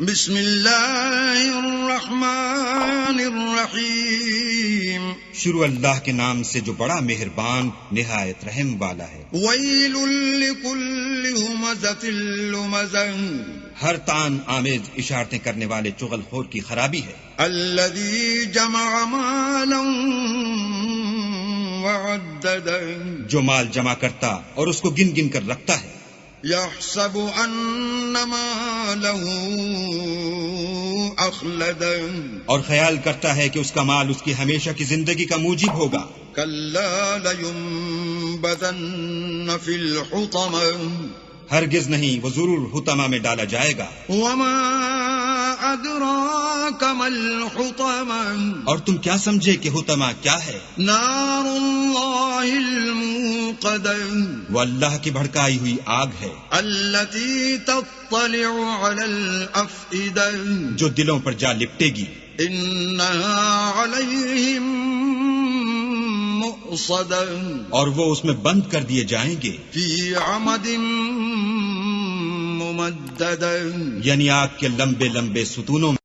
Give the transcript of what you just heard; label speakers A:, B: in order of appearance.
A: بسم اللہ الرحمن الرحیم،
B: شروع اللہ کے نام سے جو بڑا مہربان نہایت رحم والا ہے۔
A: ویل لکل ہمزۃ لمزہ،
B: ہر تان آمیز اشارتیں کرنے والے چغل خور کی خرابی ہے۔
A: الذی جمع مالا وعددہ،
B: جو مال جمع کرتا اور اس کو گن گن کر رکھتا ہے۔
A: یحسب ان مالہ اخلدہ،
B: اور خیال کرتا ہے کہ اس کا مال اس کی ہمیشہ کی زندگی کا موجب ہوگا۔
A: کلا لینبذن فی الحطمہ،
B: ہرگز نہیں، وہ ضرور حطمہ میں ڈالا جائے گا۔
A: وما ادراک ما الحطمہ،
B: اور تم کیا سمجھے کہ حطمہ کیا ہے؟
A: نار اللہ الموقدہ،
B: وہ اللہ کی بھڑکائی ہوئی آگ ہے،
A: التي تطلع على الافئدہ،
B: جو دلوں پر جا لپٹے گی۔
A: انہا علیہم مؤصدہ،
B: اور وہ اس میں بند کر دیے جائیں گے،
A: فی عمد ممددہ،
B: یعنی آگ کے لمبے لمبے ستونوں میں۔